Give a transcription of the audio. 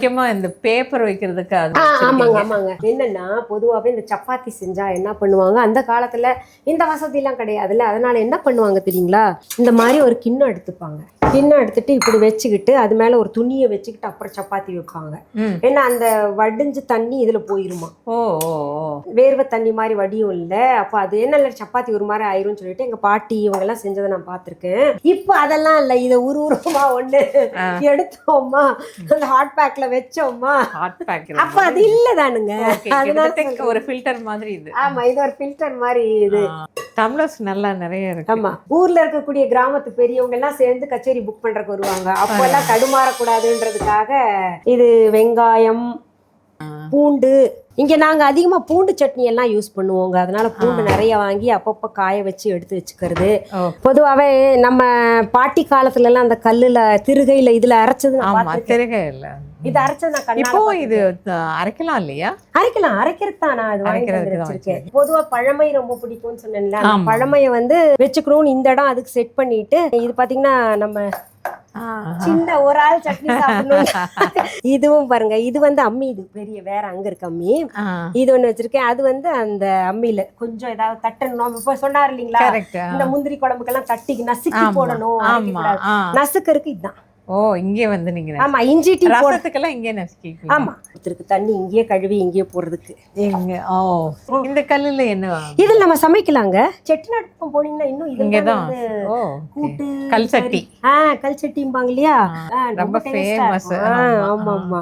முக்கியமா இந்த பேப்பர் வைக்கிறதுக்கு அது ஆமாங்க ஆமாங்க. என்னன்னா பொதுவாகவே இந்த சப்பாத்தி செஞ்சா என்ன பண்ணுவாங்க, அந்த காலத்துல இந்த வசதிலாம் கிடையாதுல்ல, அதனால என்ன பண்ணுவாங்க தெரியுங்களா, இந்த மாதிரி ஒரு கிண்ணம் எடுத்துப்பாங்க. கிண்ணம் எடுத்துட்டு இப்படி வச்சுக்கிட்டு அது மேல ஒரு துணியை வச்சுக்கிட்டு அப்புறம் சப்பாத்தி வைப்பாங்க. ஏன்னா அந்த வடிஞ்சு தண்ணி இதுல போயிருமா. ஓ வேர்வை தண்ணி மாதிரி வடியும் இல்ல, அப்ப அது என்ன சப்பாத்தி ஒரு மாதிரி ஆயிரும்னு சொல்லிட்டு எங்க பாட்டி இவங்க எல்லாம் செஞ்சதை நான் பார்த்திருக்கேன். இப்ப அதெல்லாம் இல்ல, இதை உருவமா ஒண்ணு எடுத்தோமா அந்த ஹாட் பேக்ல வச்சோமா, அப்ப அது இல்லதானுங்க. ஒரு ஃபில்டர் மாதிரி இது. ஆமா, இது ஒரு ஃபில்டர் மாதிரி இது. டம்ளர்ஸ் நல்லா நிறைய இருக்கு. ஆமா, ஊர்ல இருக்கக்கூடிய கிராமத்து பெரியவங்க எல்லாம் சேர்ந்து கச்சேரி புக் பண்றதுக்கு வருவாங்க. அப்ப எல்லாம் தடுமாறக்கூடாதுன்றதுக்காக இது வெங்காயம், பூண்டு, இங்க நாங்க அதிகமா பூண்டு சட்னி எல்லாம் யூஸ் பண்ணுவோங்க. அதனால பூண்டு நிறைய வாங்கி அப்பப்ப காய வச்சு எடுத்து வச்சுக்கிறது. பொதுவாவே நம்ம பாட்டி காலத்துல எல்லாம் அந்த கல்லுல திருகையில இதுல அரைச்சது இது அரைச்சது நான் இப்போ இது அரைக்கலாம் இல்லையா? அரைக்கிறதுக்கு தான் நான் அது வாங்கி வச்சிருக்கேன். பொதுவா பழமை ரொம்ப பிடிக்கும்னு சொன்னேன்ல, பழமையை வந்து வச்சுக்கணும்னு இந்த இடம் அதுக்கு செட் பண்ணிட்டு, இது பாத்தீங்கன்னா நம்ம சின்ன ஒரு ஆள் சட்னி சாப்பிடணும். இதுவும் பாருங்க, இது வந்து அம்மி, இது பெரிய வேற அங்க இருக்கு அம்மி. இது ஒண்ணு வச்சிருக்கேன். அது வந்து அந்த அம்மியில கொஞ்சம் ஏதாவது தட்டணும். இப்ப சொன்னார் இல்லீங்களா, இந்த முந்திரி குழம்புக்கெல்லாம் தட்டி நசுக்கி போடணும், நசுக்கருக்கு இதுதான். ஓ, இங்கே வந்து நீங்க ஆமா இஞ்சி டீ போடுறதுக்கெல்லாம் இங்கே நசுக்கி. ஆமா, தண்ணி இங்கேயே கழுவி இங்கேயே போடுறதுக்கு. இந்த கல்லுல என்ன இதுல நம்ம சமைக்கலாங்க. செட்டிநாடு போனீங்கன்னா இன்னும் இங்கதான் கூட்டு கல் சட்டி, கல் சட்டிம்பாங்க இல்லையா, ரொம்ப ஃபேமஸ். ஆமா ஆமா.